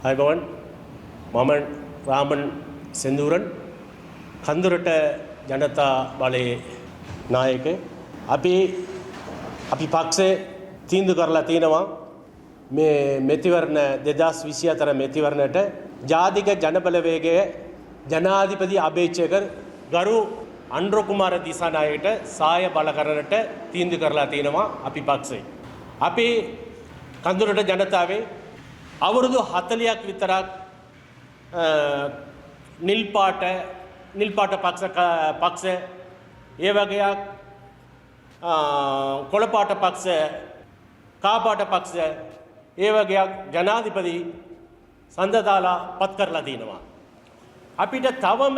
අයිබෝන් මම රාමන් සෙන්දුරන් කඳුරට ජනතා බලයේ නායක අපි පක්ෂේ තීන්දුව කරලා තිනවා මේ මෙතිවරණ 2024 මෙතිවරණයට ජාතික ජනබලවේගය ජනාධිපති අබේචකර් ගරු අන්ඩ්‍රෝ කුමාර දිසානායකට සහාය බල කරන්නට තීන්දුව කරලා තිනවා අපි පක්ෂේ. අපි කඳුරට ජනතාවේ අවුරුදු 40ක් විතරක් නිල් පාට පක්ෂ ඒ වගේක් කොළ පාට පක්ෂ කා පාට පක්ෂ ඒ වගේක් ජනාධිපති සඳදාලා පත් කරලා තිනවා. අපිට තවම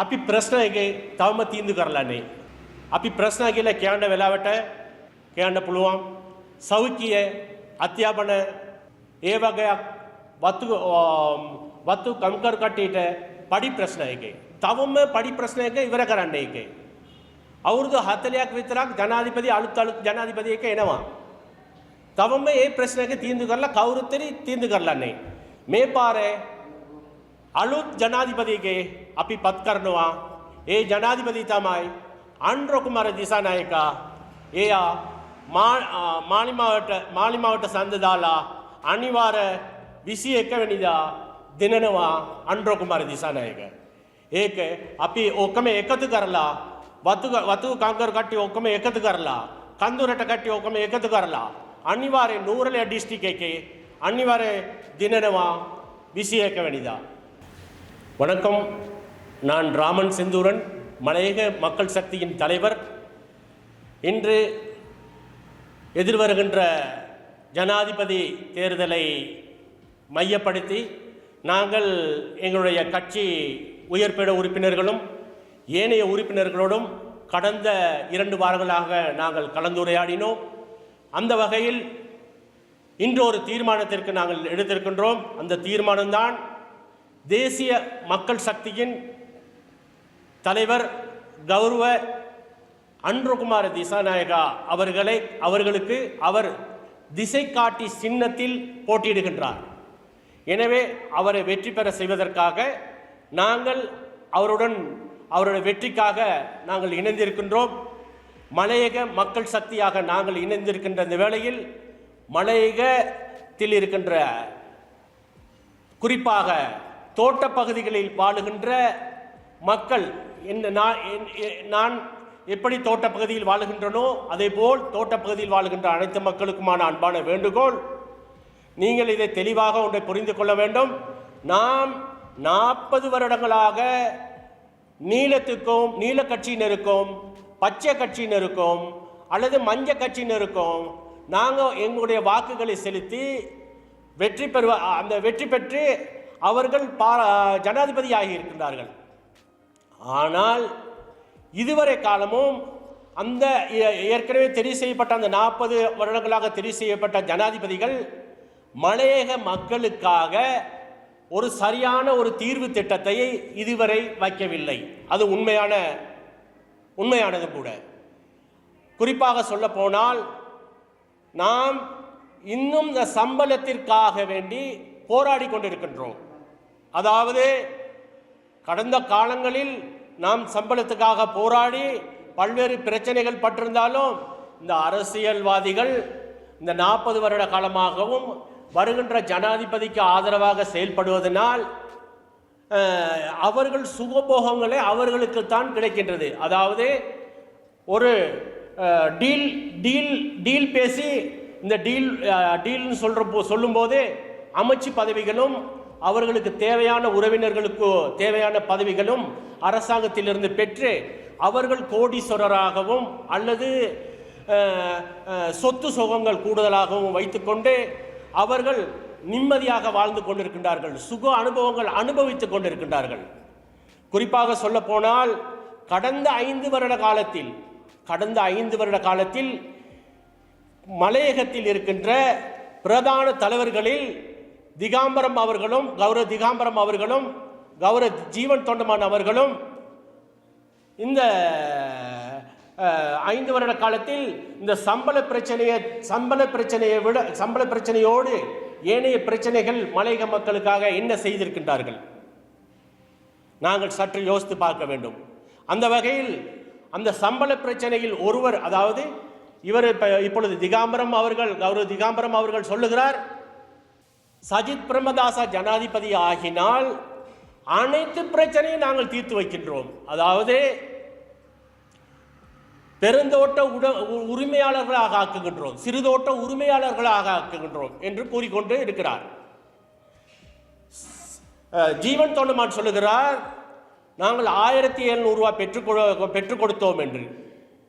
අපි ප්‍රශ්න එකේ තවම තීන්දුව කරලා නැහැ. අපි ප්‍රශ්න කියලා කියන්න වෙලාවට කියන්න පුළුවන් සෞඛ්‍ය අධ්‍යාපන ඒ වගේක් වතු කම්කර කට්ටියට පඩි ප්‍රශ්න එකේ තවම පඩි ප්‍රශ්න එක ඉවර කරන්න එකේ අවුරුදු 40ක් විතරක් ජනාධිපති අලුත් ජනාධිපති එක එනවා. තවම මේ ප්‍රශ්න එක තීන්දුව කරලා කවුරුත් තීන්දුව කරලා නැහැ. මේ පාරේ අලුත් ජනාධිපතිගේ අපි පත් කරනවා. ඒ ජනාධිපති තමයි අන්ඩ්‍රෝ කුමාර දිසානායක. එයා මාලිමාවට සඳ දාලා අනිවාර්ය 21 වෙනිදා දිනනවා අන්ඩ්‍රෝ කුමාර දිසානායක. ඒක අපි ඔක්කොම එකතු කරලා වතු කංකර කට්ටිය ඔක්කොම එකතු කරලා කන්දුරට කට්ටිය ඔක්කොම එකතු කරලා අනිවාර්ය නූරලිය டிஸ்ட்ரிக்ட் එකේ අනිවාර්ය දිනනවා 21 වෙනිදා. வணக்கம், நான் ராமன் செந்தூரன், மலையக மக்கள் சக்தியின் தலைவர். இன்று எதிர்வருகின்ற ஜனாதிபதி தேர்தலை மையப்படுத்தி நாங்கள் எங்களுடைய கட்சி உயர்பீட உறுப்பினர்களும் ஏனைய உறுப்பினர்களோடும் கடந்த 2 வாரங்களாக நாங்கள் கலந்துரையாடினோம். அந்த வகையில் இன்று ஒரு தீர்மானத்திற்கு நாங்கள் எடுத்திருக்கின்றோம். அந்த தீர்மானம்தான் தேசிய மக்கள் சக்தியின் தலைவர் கௌரவ அன்ட்ரோ குமார திசாநாயகா அவர்களுக்கு அவர் திசை காட்டி சின்னத்தில் போட்டியிடுகின்றார். எனவே அவரை வெற்றி பெற செய்வதற்காக நாங்கள் அவருடைய வெற்றிக்காக நாங்கள் இணைந்திருக்கின்றோம். மலையக மக்கள் சக்தியாக நாங்கள் இணைந்திருக்கின்ற இந்த வேளையில் மலையகத்தில் இருக்கின்ற குறிப்பாக தோட்ட பகுதிகளில் வாழுகின்ற மக்கள் நான் எப்படி தோட்ட பகுதியில் வாழுகின்றனோ அதே போல் தோட்ட பகுதியில் வாழுகின்ற அனைத்து மக்களுக்குமான அன்பான வேண்டுகோள், நீங்கள் இதை தெளிவாக ஒன்றை புரிந்து கொள்ள வேண்டும். நாம் 40 வருடங்களாக நீல கட்சியினருக்கும் பச்சை கட்சியினருக்கும் அல்லது மஞ்ச கட்சியினருக்கும் நாங்கள் எங்களுடைய வாக்குகளை செலுத்தி வெற்றி பெற்று அவர்கள் ஜனாதிபதியாகி இருக்கின்றார்கள். ஆனால் இதுவரை காலமும் அந்த ஏற்கனவே தெரிவு செய்யப்பட்ட அந்த 40 வருடங்களாக தெரிவு செய்யப்பட்ட ஜனாதிபதிகள் மலையக மக்களுக்காக ஒரு சரியான ஒரு தீர்வு திட்டத்தை இதுவரை வைக்கவில்லை. அது உண்மையானது கூட. குறிப்பாக சொல்ல போனால் நாம் இன்னும் இந்த சம்பளத்திற்காக வேண்டி போராடி கொண்டிருக்கின்றோம். அதாவது கடந்த காலங்களில் நாம் சம்பளத்துக்காக போராடி பல்வேறு பிரச்சனைகள் பட்டிருந்தாலும் இந்த அரசியல்வாதிகள் இந்த 40 வருட காலமாகவும் வருகின்ற ஜனாதிபதிக்கு ஆதரவாக செயல்படுவதனால் அவர்கள் சுகபோகங்களே அவர்களுக்கு தான் கிடைக்கின்றது. அதாவது ஒரு டீல் பேசி இந்த டீல்னு சொல்லும்போது அமைச்சு பதவிகளும் அவர்களுக்கு தேவையான உறவினர்களுக்கு தேவையான பதவிகளும் அரசாங்கத்திலிருந்து பெற்று அவர்கள் கோடீஸ்வரராகவும் அல்லது சொத்து சுகங்கள் கூடுதலாகவும் வைத்துக்கொண்டு அவர்கள் நிம்மதியாக வாழ்ந்து கொண்டிருக்கின்றார்கள். சுக அனுபவங்கள் அனுபவித்துக் கொண்டிருக்கின்றார்கள். குறிப்பாக சொல்ல போனால் கடந்த 5 வருட காலத்தில் மலையகத்தில் இருக்கின்ற பிரதான தலைவர்களில் திகாம்பரம் அவர்களும் கௌரவ ஜீவன் தொண்டமான் அவர்களும் இந்த 5 வருட காலத்தில் இந்த சம்பள பிரச்சனையோடு ஏனைய பிரச்சனைகள் மலையக மக்களுக்காக என்ன செய்திருக்கின்றார்கள்? நாங்கள் சற்று யோசித்து பார்க்க வேண்டும். அந்த வகையில் அந்த சம்பள பிரச்சனையில் ஒருவர், அதாவது இவர் இப்பொழுது திகாம்பரம் அவர்கள், கௌரவ திகாம்பரம் அவர்கள் சொல்லுகிறார், சஜித் பிரேமதாச ஜனாதிபதி ஆகினால் அனைத்து பிரச்சனையும் நாங்கள் தீர்த்து வைக்கின்றோம், அதாவது பெருந்தோட்ட உரிமையாளர்களாக ஆக்குகின்றோம், சிறுதோட்ட உரிமையாளர்களாக ஆக்குகின்றோம் என்று கூறிக்கொண்டு இருக்கிறார். ஜீவன் தொண்டமான் சொல்லுகிறார், நாங்கள் 1700 ரூபாய் பெற்றுக் கொடுத்தோம் என்று.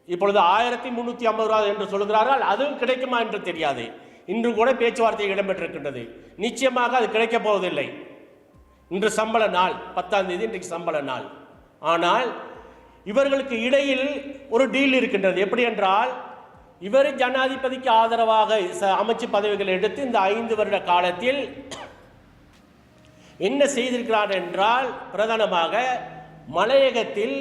இப்பொழுது 1350 ரூபாய் என்று சொல்லுகிறார்கள். அதுவும் கிடைக்குமா என்று தெரியாது. இன்று கூட பேச்சுவார்த்தை இடம்பெற்றிருக்கின்றது. நிச்சயமாக அது கிடைக்கப் போவதில்லை. இன்று சம்பள நாள் 10ஆம் தேதி, இன்றைக்கு சம்பள நாள். ஆனால் இவர்களுக்கு இடையில் ஒரு டீல் இருக்கின்றது. எப்படி என்றால், இவர் ஜனாதிபதிக்கு ஆதரவாக அமைச்சு பதவிகளை எடுத்து இந்த 5 வருட காலத்தில் என்ன செய்திருக்கிறார் என்றால், பிரதானமாக மலையகத்தில்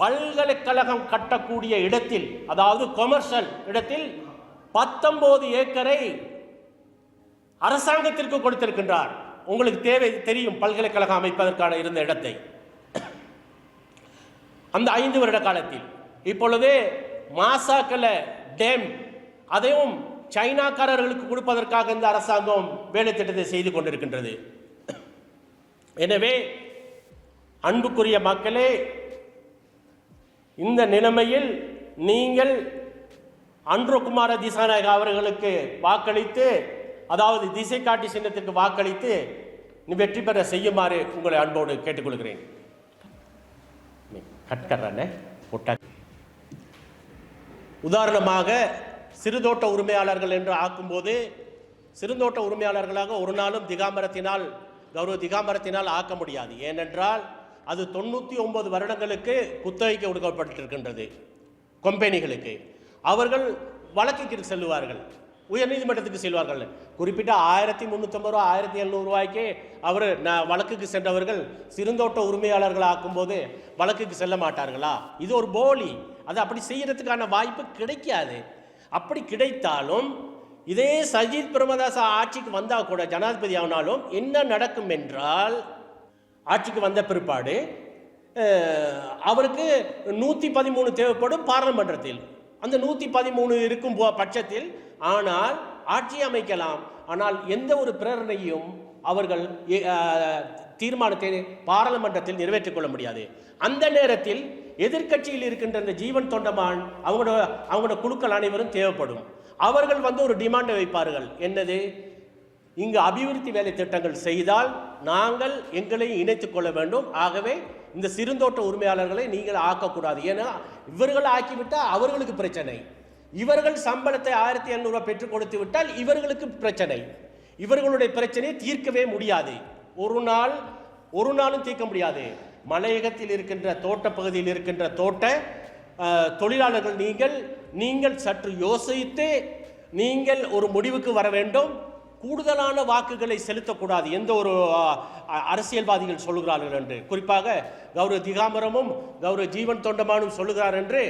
பல்கலைக்கழகம் கட்டக்கூடிய இடத்தில், அதாவது கொமர்ஷியல் இடத்தில் 19 ஏக்கரை அரசாங்கத்திற்கு கொடுத்திருக்கின்றார். உங்களுக்கு தேவை தெரியும், பல்கலைக்கழகம் அமைப்பதற்கான இருந்த இடத்தை அந்த 5 வருட காலத்தில். இப்பொழுது மாசாக்கல டேம் அதையும் சைனாக்காரர்களுக்கு கொடுப்பதற்காக இந்த அரசாங்கம் வேலை திட்டத்தை செய்து கொண்டிருக்கின்றது. எனவே அன்புக்குரிய மக்களே, இந்த நிலைமையில் நீங்கள் அன்ரோகுமார திசாநாயக அவர்களுக்கு வாக்களித்து, அதாவது திசை காட்டி சின்னத்திற்கு வாக்களித்து வெற்றி பெற செய்யுமாறு உங்களை அன்போடு கேட்டுக்கொள்கிறேன். உதாரணமாக சிறுதோட்ட உரிமையாளர்கள் என்று ஆக்கும்போது, சிறுதோட்ட உரிமையாளர்களாக ஒரு நாளும் திகாம்பரத்தினால், கௌரவ திகாம்பரத்தினால் ஆக்க முடியாது. ஏனென்றால் அது 99 வருடங்களுக்கு குத்தகைக்கு கொடுக்கப்பட்டிருக்கின்றது கம்பெனிகளுக்கு. அவர்கள் வழக்குக்கு செல்லுவார்கள், உயர்நீதிமன்றத்துக்கு செல்வார்கள். குறிப்பிட்ட 1350 ரூபா 1700 ரூபாய்க்கு அவர் வழக்குக்கு சென்றவர்கள் சிறுந்தோட்ட உரிமையாளர்கள் ஆக்கும்போது வழக்குக்கு செல்ல மாட்டார்களா? இது ஒரு போலி. அது அப்படி செய்யறதுக்கான வாய்ப்பு கிடைக்காது. அப்படி கிடைத்தாலும் இதே சஜித் பிரேமதாச ஆட்சிக்கு வந்தால் கூட, ஜனாதிபதி ஆனாலும் என்ன நடக்கும் என்றால், ஆட்சிக்கு வந்த பிற்பாடு அவருக்கு 113 தேவைப்படும் பாராளுமன்றத்தில். அந்த 113 இருக்கும் பட்சத்தில் ஆனால் ஆட்சி அமைக்கலாம். ஆனால் எந்த ஒரு பிரேரணையும் அவர்கள் தீர்மானத்தை பாராளுமன்றத்தில் நிறைவேற்றிக் கொள்ள முடியாது. அந்த நேரத்தில் எதிர்க்கட்சியில் இருக்கின்ற இந்த ஜீவன் தொண்டமான் அவங்களோட குழுக்கள் அனைவரும் தேவைப்படும். அவர்கள் ஒரு டிமாண்டை வைப்பார்கள். என்னது? இங்கு அபிவிருத்தி வேலை திட்டங்கள் செய்தால் நாங்கள் எங்களை இணைத்துக் கொள்ள வேண்டும். ஆகவே இந்த சிறுந்தோட்ட உரிமையாளர்களை நீங்கள் ஆக்கக்கூடாது. ஏன்னா இவர்கள் ஆக்கிவிட்டால் அவர்களுக்கு பிரச்சனை. இவர்கள் சம்பளத்தை 1700 ரூபாய் பெற்றுக் கொடுத்து விட்டால் இவர்களுக்கு பிரச்சனை. இவர்களுடைய பிரச்சனையை தீர்க்கவே முடியாது. ஒரு நாளும் தீர்க்க முடியாது. மலையகத்தில் இருக்கின்ற தோட்ட பகுதியில் இருக்கின்ற தோட்ட தொழிலாளர்கள் நீங்கள் சற்று யோசித்து நீங்கள் ஒரு முடிவுக்கு வர வேண்டும். கூடுதலான வாக்குகளை செலுத்தக்கூடாது எந்த ஒரு அரசியல்வாதிகள் சொல்லுகிறார்கள் என்று, குறிப்பாக கௌரவ திகாம்பரமும் கௌரவ ஜீவன் தொண்டமானும் சொல்லுகிறார் என்று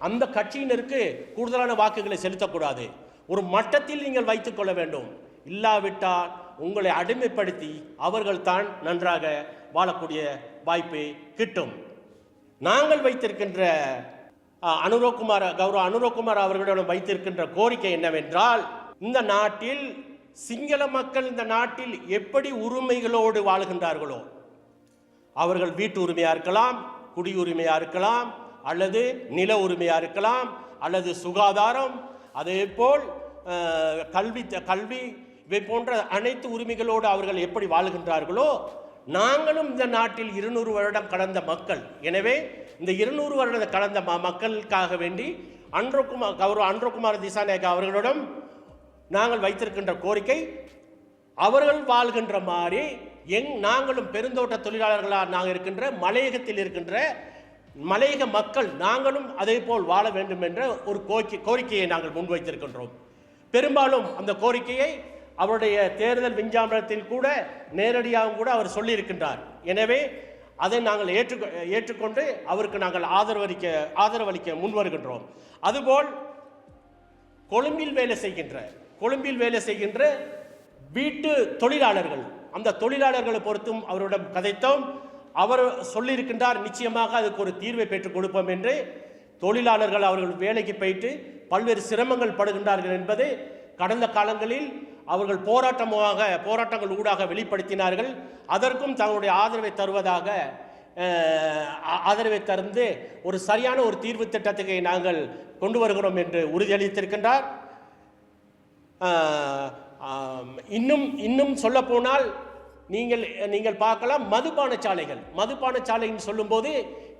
அந்த கட்சியினருக்கு கூடுதலான வாக்குகளை செலுத்தக்கூடாது. ஒரு மட்டத்தில் நீங்கள் வைத்துக் கொள்ள வேண்டும். இல்லாவிட்டால் உங்களை அடிமைப்படுத்தி அவர்கள் தான் நன்றாக வாழக்கூடிய வாய்ப்பு கிட்டும். நாங்கள் வைத்திருக்கின்ற கௌரவ அனுரகுமார் அவர்களிடம் வைத்திருக்கின்ற கோரிக்கை என்னவென்றால், இந்த நாட்டில் சிங்கள மக்கள் இந்த நாட்டில் எப்படி உரிமைகளோடு வாழ்கின்றார்களோ, அவர்கள் வீட்டு உரிமையா இருக்கலாம், குடியுரிமையா இருக்கலாம், அல்லது நில உரிமையா இருக்கலாம், அல்லது சுகாதாரம், அதே போல் கல்வி இவை போன்ற அனைத்து உரிமைகளோடு அவர்கள் எப்படி வாழ்கின்றார்களோ, நாங்களும் இந்த நாட்டில் 200 வருடம் கடந்த மக்கள். எனவே இந்த 200 வருடம் கடந்த மக்களுக்காக வேண்டி கௌரவ அன்ரோகுமார திசாநாயக அவர்களிடம் நாங்கள் வைத்திருக்கின்ற கோரிக்கை, அவர்கள் வாழ்கின்ற மாதிரி நாங்களும் பெருந்தோட்ட தொழிலாளர்களாக நாங்கள் இருக்கின்ற மலையகத்தில் இருக்கின்ற மலையக மக்கள் நாங்களும் அதே போல் வாழ வேண்டும் என்ற ஒரு கோரிக்கையை நாங்கள் முன்வைத்திருக்கின்றோம். பெரும்பாலும் அந்த கோரிக்கையை அவருடைய தேர்தல் விஞ்ஞாபனத்தில் கூட நேரடியாக கூட அவர் சொல்லியிருக்கின்றார். எனவே அதை நாங்கள் ஏற்றுக்கொண்டு அவருக்கு நாங்கள் ஆதரவளிக்க முன்வருகின்றோம். அதுபோல் கொழும்பில் வேலை செய்கின்ற வீட்டு தொழிலாளர்கள், அந்த தொழிலாளர்களை பொறுத்தும் அவரிடம் கதைத்தோம். அவர் சொல்லியிருக்கின்றார், நிச்சயமாக அதுக்கு ஒரு தீர்வை பெற்றுக் கொடுப்போம் என்று. தொழிலாளர்கள் அவர்கள் வேலைக்கு போயிட்டு பல்வேறு சிரமங்கள் படுகின்றார்கள் என்பது கடந்த காலங்களில் அவர்கள் போராட்டங்கள் ஊடாக வெளிப்படுத்தினார்கள். அதற்கும் தங்களுடைய ஆதரவை தருவதாக ஆதரவை தந்து ஒரு சரியான ஒரு தீர்வு திட்டத்துக்கு நாங்கள் கொண்டு வருகிறோம் என்று உறுதியளித்திருக்கின்றார். இன்னும் சொல்ல போனால் நீங்கள் பார்க்கலாம், மதுபான சாலைன்னு சொல்லும்போது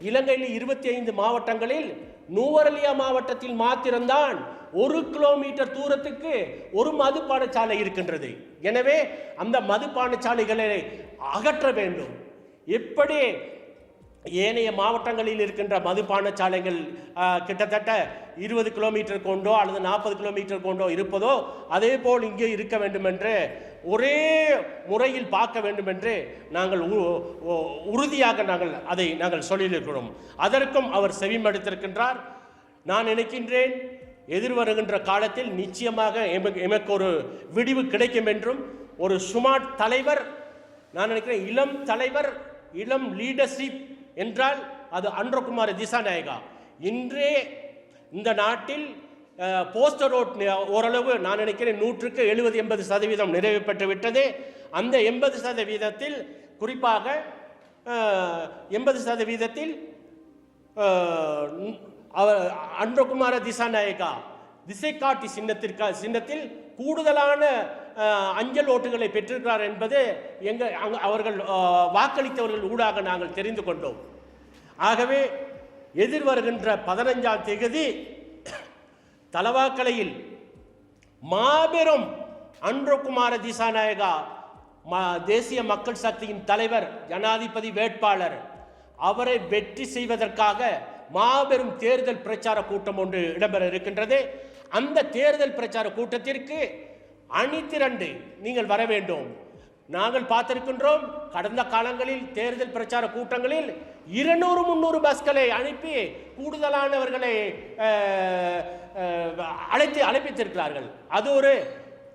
இலங்கையில் 25 மாவட்டங்களில் நூவரலியா மாவட்டத்தில் மாத்திரம்தான் 1 கிலோமீட்டர் தூரத்துக்கு ஒரு மதுபான சாலை இருக்கின்றது. எனவே அந்த மதுபான சாலைகளை அகற்ற வேண்டும். எப்படி ஏனைய மாவட்டங்களில் இருக்கின்ற மதுபான சாலைகள் கிட்டத்தட்ட 20 கிலோமீட்டர் கொண்டோ அல்லது 40 கிலோமீட்டர் கொண்டோ இருப்பதோ அதே போல் இங்கே இருக்க வேண்டும் என்று ஒரே முறையில் பார்க்க வேண்டும் என்று நாங்கள் உறுதியாக நாங்கள் சொல்லியிருக்கிறோம். அதற்கும் அவர் செவிமடுத்திருக்கின்றார். நான் நினைக்கின்றேன், எதிர்வருகின்ற காலத்தில் நிச்சயமாக எமக்கு ஒரு விடிவு கிடைக்கும் என்றும், ஒரு ஸ்மார்ட் தலைவர், நான் நினைக்கிறேன் இளம் தலைவர், இளம் லீடர்ஷிப் என்றால் அது அன்றகுமார திசாநாயகா. இன்றே இந்த நாட்டில் போஸ்டர் ஓட் ஓரளவு நான் நினைக்கிறேன் 100க்கு 70-80% நிறைவு பெற்று விட்டது. அந்த 80%, குறிப்பாக 80% அன்றகுமார திசாநாயகா திசைகாட்டி சின்னத்தில் கூடுதலான அஞ்சல் ஓட்டுகளை பெற்றிருக்கிறார் என்பது அவர்கள் வாக்களித்தவர்கள் ஊடாக நாங்கள் தெரிந்து கொண்டோம். ஆகவே எதிர்வருகின்ற 15ஆம் தேதி தலவாக்கலையில் மாபெரும் அன்றகுமார திசாநாயகா தேசிய மக்கள் சக்தியின் தலைவர், ஜனாதிபதி வேட்பாளர், அவரை வெற்றி செய்வதற்காக மாபெரும் தேர்தல் பிரச்சார கூட்டம் ஒன்று இடம்பெற இருக்கின்றது. அந்த தேர்தல் பிரச்சார கூட்டத்திற்கு அணிதிரண்டு நீங்கள் வர வேண்டும். நாங்கள் பார்த்திருக்கின்றோம், கடந்த காலங்களில் தேர்தல் பிரச்சார கூட்டங்களில் 200-300 பஸ்களை அனுப்பி கூடுதலானவர்களை அழைப்பித்திருக்கிறார்கள். அது ஒரு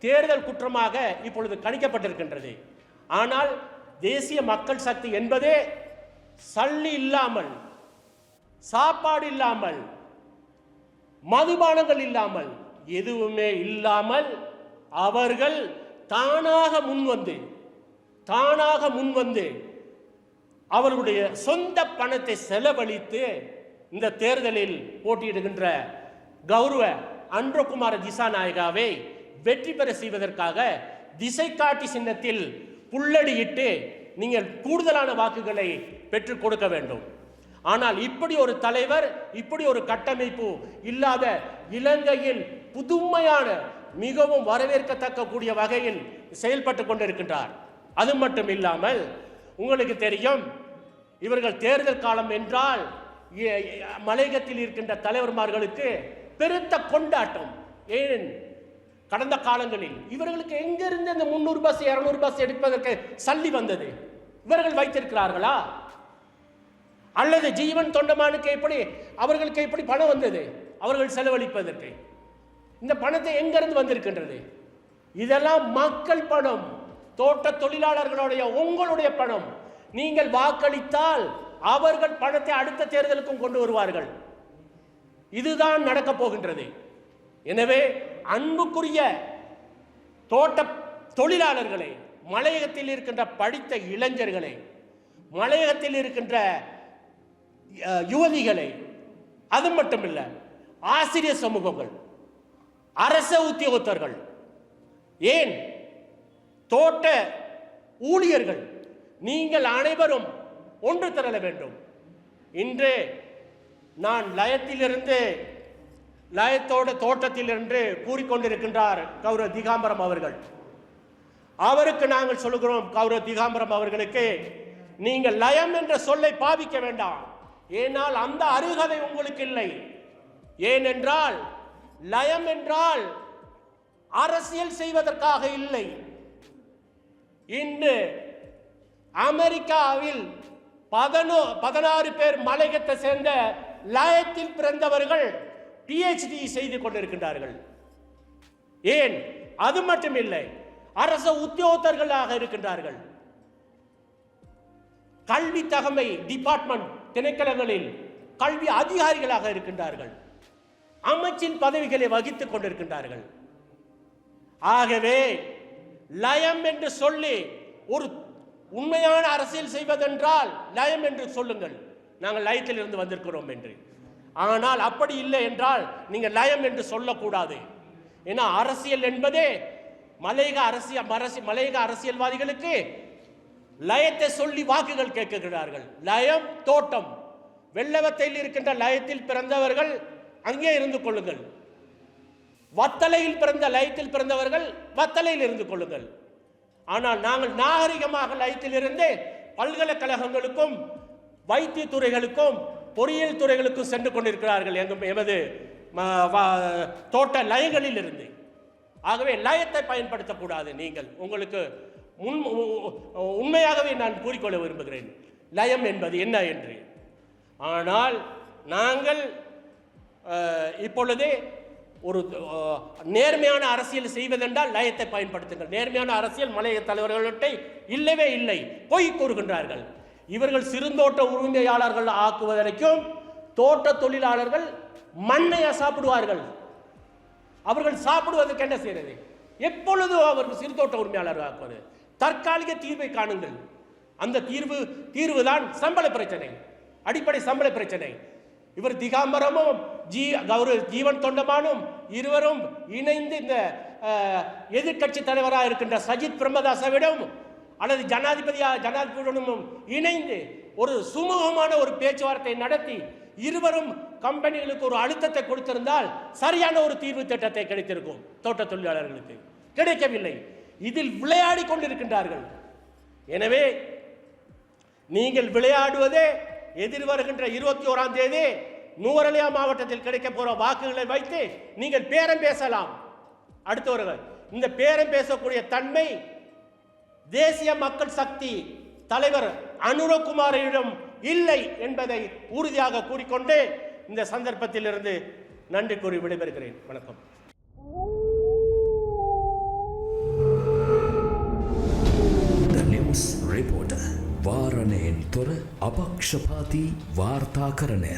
தேர்தல் குற்றமாக இப்பொழுது கணிக்கப்பட்டிருக்கின்றது. ஆனால் தேசிய மக்கள் சக்தி என்பதே சல்லி இல்லாமல், சாப்பாடு இல்லாமல், மதுபானங்கள் இல்லாமல், எதுவுமே இல்லாமல் அவர்கள் தானாக முன்வந்து அவர்களுடைய சொந்த பணத்தை செலவழித்து இந்த தேர்தலில் போட்டியிடுகின்ற கௌரவ அன்றகுமார திசாநாயகாவை வெற்றி பெற செய்வதற்காக திசைகாட்டி சின்னத்தில் புல்லடியிட்டு நீங்கள் கூடுதலான வாக்குகளை பெற்றுக் கொடுக்க வேண்டும். ஆனால் இப்படி ஒரு தலைவர், இப்படி ஒரு கட்டமைப்பு இல்லாத இலங்கையில் புதுமையான, மிகவும் வரவேற்கத்தக்க கூடிய வகையில் செயல்பட்டு கொண்டிருக்கின்றார். அது மட்டும் இல்லாமல் உங்களுக்கு தெரியும், இவர்கள் தேர்தல் காலம் என்றால் மலையகத்தில் இருக்கின்ற தலைவர்மார்களுக்கு பெருத்த கொண்டாட்டம். ஏன் கடந்த காலங்களில் இவர்களுக்கு எங்கிருந்து இந்த 300 பஸ் 200 பஸ் எடுப்பதற்கு சல்லி வந்தது? இவர்கள் வைத்திருக்கிறார்களா? அல்லது ஜீவன் தொண்டமானுக்கு அவர்களுக்கு எப்படி பணம் வந்தது அவர்கள் செலவழிப்பதற்கு? இந்த பணத்தை எங்கிருந்து வந்திருக்கின்றது? இதெல்லாம் மக்கள் பணம், தோட்ட தொழிலாளர்களுடைய, உங்களுடைய பணம். நீங்கள் வாக்களித்தால் அவர்கள் பணத்தை அடுத்த தேர்தலுக்கும் கொண்டு வருவார்கள். இதுதான் நடக்கப் போகின்றது. எனவே அன்புக்குரிய தோட்ட தொழிலாளர்களை, மலையகத்தில் இருக்கின்ற படித்த இளைஞர்களை, மலையகத்தில் இருக்கின்ற யுவதிகளை, அது மட்டுமில்லை ஆசிரியர் சமூகங்கள், அரச உத்தியோகத்தர்கள், ஏன் தோட்ட ஊழியர்கள், நீங்கள் அனைவரும் ஒன்று திரள வேண்டும். இன்று நான் லயத்தோட தோட்டத்திலிருந்து கூறிக்கொண்டிருக்கின்றார் கௌரவ திகாம்பரம் அவர்கள். அவருக்கு நாங்கள் சொல்லுகிறோம், கௌரவ திகாம்பரம் அவர்களுக்கு, நீங்கள் லயம் என்ற சொல்லை பாவிக்க வேண்டாம். ஏனால் அந்த அருகதை உங்களுக்கு இல்லை. ஏனென்றால் லயம் என்றால் அரசியல் செய்வதற்காக இல்லை. இன்று அமெரிக்காவில் 16 பேர் மலையகத்தை சேர்ந்த லயத்தில் பிறந்தவர்கள் PhD செய்து கொண்டிருக்கின்றார்கள். ஏன்? அது மட்டுமில்லை, அரச உத்தியோகத்தர்களாக இருக்கின்றார்கள். கல்வி தகமை டிபார்ட்மெண்ட் திணைக்களங்களில் கல்வி அதிகாரிகளாக இருக்கின்றார்கள். அமைச்சின் பதவிகளை வகித்துக் கொண்டிருக்கின்றார்கள். ஆகவே லயம் என்று சொல்லி ஒரு உண்மையான அரசியல் செய்வதென்றால் லயம் என்று சொல்லுங்கள், நாங்கள் லயத்தில் இருந்து வந்திருக்கிறோம் என்று. ஆனால் அப்படி இல்லை என்றால் நீங்கள் லயம் என்று சொல்லக்கூடாது. ஏன்னா அரசியல் என்பதே மலையக அரசியல்வாதிகளுக்கு லயத்தை சொல்லி வாக்குகள் கேட்கிறார்கள். லயம் தோட்டம், வெள்ளவத்தையில் இருக்கின்ற லயத்தில் பிறந்தவர்கள் அங்கே இருந்து கொள்ளுங்கள், வத்தலையில் பிறந்த லயத்தில் பிறந்தவர்கள் வத்தலையில் இருந்து கொள்ளுங்கள். ஆனால் நாங்கள் நாகரிகமாக லயத்தில் இருந்து பல்கலைக்கழகங்களுக்கும் வைத்திய துறைகளுக்கும் பொறியியல் துறைகளுக்கும் சென்று கொண்டிருக்கிறார்கள் எமது தோட்ட லயங்களில் இருந்து. ஆகவே லயத்தை பயன்படுத்தக்கூடாது. நீங்கள் உங்களுக்கு உண்மையாகவே நான் கூறிக்கொள்ள விரும்புகிறேன் லயம் என்பது என்ன என்று. ஆனால் நாங்கள் இப்பொழுதே ஒரு நேர்மையான அரசியல் செய்வதென்றால் லயத்தை பயன்படுத்துங்கள். நேர்மையான அரசியல் மலைய தலைவர்கள்ட்ட இல்லவே இல்லை, பொய் கூறுகின்றார்கள். இவர்கள் சிறுந்தோட்ட உரிமையாளர்கள் ஆக்குவதற்கும் தோட்ட தொழிலாளர்கள் மண்ணையா சாப்பிடுவார்கள். அவர்கள் சாப்பிடுவதற்கு என்ன செய்யறது? எப்பொழுதும் அவர்கள் சிறுதோட்ட உரிமையாளர் ஆக்குவது. தற்காலிக தீர்வை காணுங்கள். அந்த தீர்வுதான் சம்பள பிரச்சனை, அடிப்படை சம்பள பிரச்சனை. இவர் திகாம்பரமும் ஜீவன் தொண்டமானும் இருவரும் இணைந்து இந்த எதிர்கட்சி தலைவராக இருக்கின்ற சஜித் பிரேமதாசவிடம் அல்லது ஜனாதிபதியுடனும் இணைந்து ஒரு சுமூகமான ஒரு பேச்சுவார்த்தை நடத்தி இருவரும் கம்பெனிகளுக்கு ஒரு அழுத்தத்தை கொடுத்திருந்தால் சரியான ஒரு தீர்வு திட்டத்தை கிடைத்திருக்கும். தோட்ட தொழிலாளர்களுக்கு கிடைக்கவில்லை. இதில் விளையாடி கொண்டிருக்கின்றார்கள். எனவே நீங்கள் விளையாடுவதே எதிர்வருகின்ற 21ஆம் தேதி நூரலியா மாவட்டத்தில் கிடைக்க போற வாக்குகளை வைத்து நீங்கள் பேரம் பேசலாம். அடுத்தவர்கள் இந்த பேரம் பேசக்கூடிய தன்மை தேசிய மக்கள் சக்தி தலைவர் அனுரகுமாரிடம் இல்லை என்பதை உறுதியாக கூறிக்கொண்டு இந்த சந்தர்ப்பத்தில் இருந்து நன்றி கூறி விடைபெறுகிறேன். வணக்கம். The News Reporter. වාරණයෙන් තොර අපක්ෂපාතී වාර්තාකරණය.